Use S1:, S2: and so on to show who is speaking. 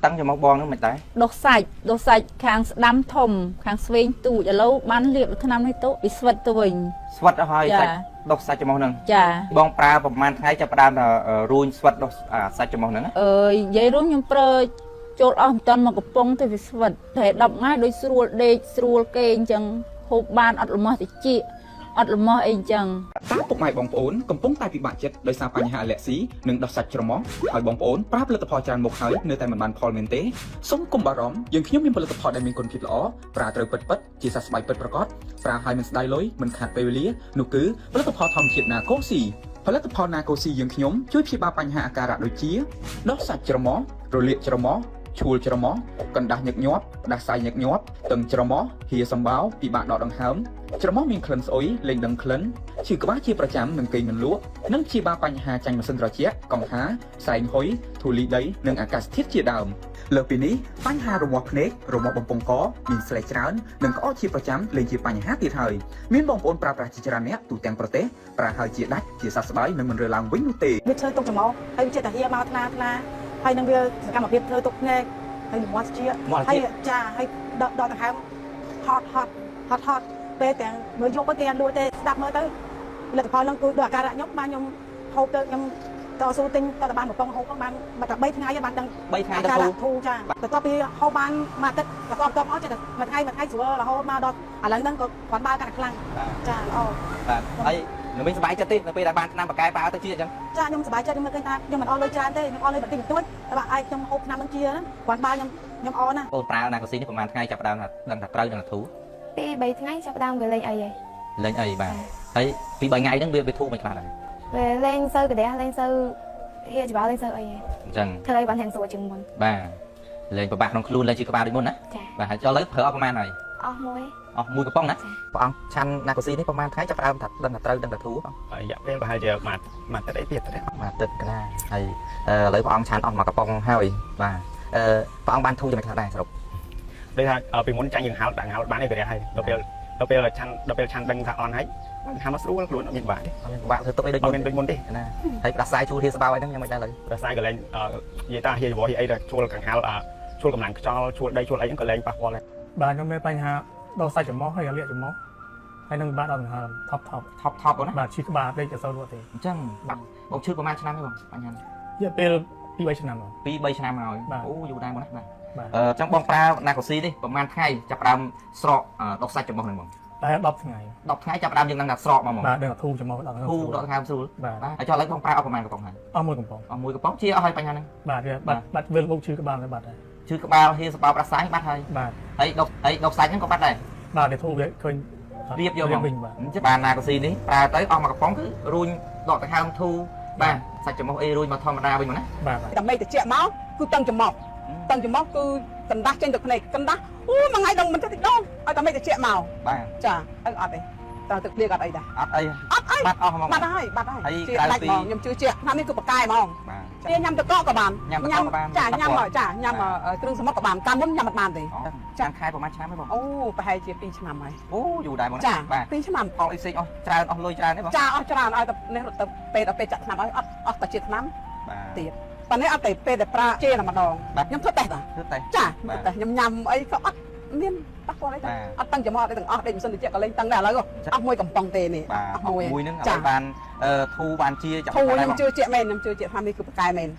S1: tăng cho mong bon nữa mày tái
S2: đột sạch kháng đám thầm kháng swing tụ ở lâu bán liệp thằng năm nay tốt bị svật tụi mình
S1: svật ở hơi sạch đột sạch cho mong nâng bong praประมาณ ថ្ងៃ ចាប់ ផ្ដើម រួញ ស្វិត ដុស សាច់ ចំហហ្នឹង
S2: និយាយរួម ខ្ញុំ ប្រើ ចូល អស់ មិន តាន់ មក កំប៉ុង ទៅ វា ស្វិត តែ 10 ថ្ងៃ ដូច ស្រួល ដេក ស្រួល គេ អញ្ចឹង ហូប បាន អត់ ល្មោះ តិច អត់ ល្មោះ អី អញ្ចឹង
S3: តើពុកម៉ែបងប្អូន កំពុង តែ ពិបាក ចិត្ត ដោយ សារ បញ្ហា អាឡែស៊ី និង ដុស សាច់ ច្រមុះ ហើយ បងប្អូន ប្រើ ផលិតផល ច្រើន មុខ ហើយ នៅ តែ មិន បាន ផល មែន ទេ សូម កុំ បារម្ភ យើង ខ្ញុំ មាន ផលិតផល ដែល មាន គុណភាព ល្អ ប្រើ ត្រូវ ពិត ជា សះស្បើយ ពិត ប្រាកដ ប្រើ ហើយ មិន ស្ដាយ លុយ មិន ខាត ពេល វេលា នោះ គឺ ផលិតផល ធម្មជាតិ ណាកូស៊ី ផលិតផល ណាកូស៊ី យើង ខ្ញុំ ជួយ ព្យាបាល បញ្ហា អាការៈ ដូចជា ដុស សាច់ ច្រមុះ រលាក ច្រមុះ ឈួល ច្រមុះ កណ្ដាស់ ញឹកញាប់ ផ្ដាសាយ ញឹកញាប់ តឹង ច្រមុះ ហៀសម្បោរ ពិបាក ដក ដង្ហើម ច្រមុះ មាន ក្លិន ស្អុយ លេង ដឹង ក្លិន ឈឺ ក្បាល ជា ប្រចាំ និង គេង មិនលក់ និង ព្យាបាល បញ្ហា ចាញ់ ម៉ាស៊ីន ត្រជាក់ កង្ហារ សែង ហុយ ធូលី ដី និង អាកាសធាតុ ជា ដើម លើសពីនេះ បញ្ហា រមាស់ ភ្នែក រមាស់ បំពង់ ក មាន ស្លេក ច្រើន និង ក្អក ជា ប្រចាំ លេង ជា បញ្ហា ទៀត ហើយ មាន បងប្អូន ប្រើប្រាស់ ជា ច្រើន អ្នក ទូទាំង ប្រទេស ប្រើ ហើយ ជា ដាច់ ជា សះស្បើយ និង មិន រើឡើង វិញ នោះ ទេ
S4: វា ធ្វើ ទុក ច្រមុះ ហើយ វា ចេះ តែ ហៀមក ថ្នា ហើយ នឹង វា សកម្មភាព ធ្វើ ទុក ភ្នែក ហើយ មាត់ ជា ហើយ ចា ហើយ ដក ដង្ហើម ហត់ ពេល ទាំង មើល យក ទៅ គេ អត់ លក់ ទេ ស្ដាប់ មើល ទៅ លទ្ធផល នឹង គឺ ដូច អាការៈ ខ្ញុំ បាន ខ្ញុំ ហូប ទៅ ខ្ញុំ តស៊ូ ទិញ ត បាន បំពង់ ហូប បាន តែ 3 ថ្ងៃ បាន ដឹង
S1: 3 ថ្ងៃ ទៅ
S4: ធូរ ចា បន្ទាប់ ពី ហូប បាន មួយ អាទិត្យ បន្ទាប់ អស់ ចេះ តែ មួយ ថ្ងៃ ស្រួល រហូត មក ដល់ ឥឡូវ ហ្នឹង ក៏ គាត់ បើ កាន់ ខ្លាំង ចា ល្អ
S1: បាទ ហើយ នៅ មាន សប្បាយ ចិត្ត ទេ នៅ ពេល ដែល បាន ឆ្នាំ បកកែ ប្រើ ទៅ ជា អញ្ចឹង
S4: ចា ខ្ញុំ សប្បាយ ចិត្ត ខ្ញុំ មើល ឃើញ ថា ខ្ញុំ មិន អស់ លុយ ច្រើន ទេ ខ្ញុំ អស់ លុយ បន្តិច បន្តួច តែ បាទ អាច ខ្ញុំ ហូប ឆ្នាំ ហ្នឹង ជា គាត់ បើ ខ្ញុំ អរ ណាស់
S1: បងប្រើ ណាកូស៊ី នេះ ប្រហែល ថ្ងៃ ចាប់ ផ្ដើម ដឹង ថា ត្រូវ នឹង ធូរ
S5: ពី 3 ថ្ងៃ ចាប់ ដើម វា លេង អី ហើយ
S1: លេង អី បាទ ហើយ ពី 3 ថ្ងៃ ហ្នឹង វា ធូរ មិន ខ្លះ ដែរ
S5: វា លេង សូវ កដះ លេង សូវ ហៀច្បាល់ លេង សូវ អី
S1: អញ្ចឹង
S5: ធ្វើឲ្យ បាន ទាំង ស្រួល ជាង មុន
S1: បាទ លេង ប្របាក់ ក្នុង ខ្លួន លេង ជា ក្បាល ដូច មុន ណា
S5: ចា
S1: បាទ ហើយ ចុះ ឥឡូវ ប្រើ អស់ ប្រហែល ហើយ
S5: អស់ មួយ
S1: អស់ មួយ កំប៉ុង ណា ព្រះអង្គ ឆាន់ ណាកូស៊ី នេះ ប្រហែល ថ្ងៃ ចាប់ ផ្ដើម ថា ដឹង ថា ត្រូវ ដឹង ថា ធូរ
S6: រយៈពេលប្រហែលជាមួយទឹកអីទៀតទេ
S1: មួយទឹកកន្លះហើយឥឡូវព្រះអង្គឆានអស់មកកំប៉ុងហើយបាទព្រះអង្គបានធូរយ៉ាងម៉េចខ្លះដែរសរុប
S6: ដូចថាពីមុនចាញ់យើងហៅដាក់ហៅបានឯករាជ្យហើយដល់ពេលឆាន់ដឹងថាអន់ហើយហៅមកស្រួលខ្លួនអត់មានបាក់ទេ
S1: អត់មានបាក់ធ្វើទុកអីដូច
S6: មុនទេ
S1: ណាហើយផ្ដាសាយជួលហៀស្បោអីហ្នឹងយ៉ាងម៉េចដែរឥឡូវ
S6: ផ្ដាសាយកលែងនិយាយថាហៀវអីដែលជួលកង្ហាលជួលកម្លាំងខ្យល់ជួលដីជួលអីហ្នឹងក៏លែងប៉ះពាល់ដែរ
S7: បាទខ្ញុំមានបញ្ហាដុសសាច់ច្រមុះហើយលាកច្រមុះហើយនឹងបាត់អត់ដង្ហើមថប់
S1: បងណា
S7: បាទឈឺក្បាលពេកទៅសូវលក់ទេ
S1: អញ្ចឹងបងឈឺប្រហែលឆ្នាំទេបងបញ្ហា
S7: រយៈពេល2-3 ឆ្នាំ
S1: 2-3 ឆ្នាំហើយអូយូរដែរបងណាបាទ
S7: បាទ
S1: អញ្ចឹងបងប្រើណាកូស៊ីនេះប្រហែលថ្ងៃចាប់ផ្ដើមស្រកដុសសាច់ច្រមុះហ្នឹងបង
S7: តែ10 ថ្ងៃ
S1: 10 ថ្ងៃចាប់ផ្ដើមយើងនឹងថាស្រកមកហ្មង
S7: បាទដឹងថាធូរច្រមុះដល់
S1: ធូរដកដង្ហើមស្រួល
S7: បាទ
S1: ហើយចុះឥឡូវបងប្រើអស់ប្រហែលកំប៉ុងហើយ
S7: អស់មួយកំប៉ុង
S1: ជាអស់ហើយបញ្ហាហ្នឹង
S7: បាទបាត់វិលមុខឈឺក្បាលហើយបាត់ហើយ
S1: ឈឺក្បាលហៀស្បោផ្ដាសាយបាត់ហើយ
S7: បាទ
S1: ហើយដុសសាច់ហ្នឹងក៏បាត់ដែរ
S7: បាទវាធូរវាឃើញ
S1: រៀបយកមកវិញបាទអញ្ចឹងបានណាកូស៊ីនេះប្រើទៅអស់មកកំប៉ុងគឺរួញដកដង្ហើមធូរបាទសាច់ច្រមុះអីរួញមកធម្មតាវិញមកណា
S7: បាទ
S4: ដើម្បីតិចមកគឺតឹងច្រមុះគឺកណ្ដាស់ចេញទៅភ្នែកកណ្ដាស់អូមួយថ្ងៃដល់មិនចេះតិចដងឲ្យតែមិនតិចមក
S1: បាទ
S4: ចាអត់ទេតើទឹកភ្លៀងអត់អីដែរ
S1: អត់អីបាត់អស់ហ្មង
S4: បាត់ហើយជាដាច់ហ្មងខ្ញុំជឿជាក់ថានេះគឺបកែហ្មង
S1: បាទ
S4: ញ៉ាំទឹកកកក៏បានញ៉ាំញ៉ាំគ្រឿងសមុទ្រក៏បានកាលមុនញ៉ាំអត់បានទេ
S1: ចាំខែប្រហែលឆ្នាំទេបង
S4: អូប្រហែលជា2ឆ្នាំហើយ
S1: អូយូរដែរបង
S4: បាទ2ឆ្នាំ
S1: អស់អីផ្សេងអស់ច្រើនអស់លុយច្រើនទេបង
S4: ចាអស់ច្រើនឲ្យតែនេះទៅពេលចាក់ឆ្នាំឲ្យអត់តែជាឆ្នាំទៀតប៉ុន្តែអត់តែពេលតែប្រាជេតែម្ដងខ្ញុំធ្វើតេស្តចាខ្ញុំញ៉ាំអីក៏អត់មានប៉ះពាល់អីទេអត់តឹងច្រមុះអត់ទាំងអស់ដេកមិនសិនតិចក៏លេងតឹងដែរឥឡូវអស់មួយកំប៉ុងទេនេះ
S1: អស់មួយហ្នឹងឲ្យបានធូរបានជា
S4: ចាប់ខ្ញុំជឿជាក់មែនខ្ញុំជឿជាក់ថានេះគឺបកែមែន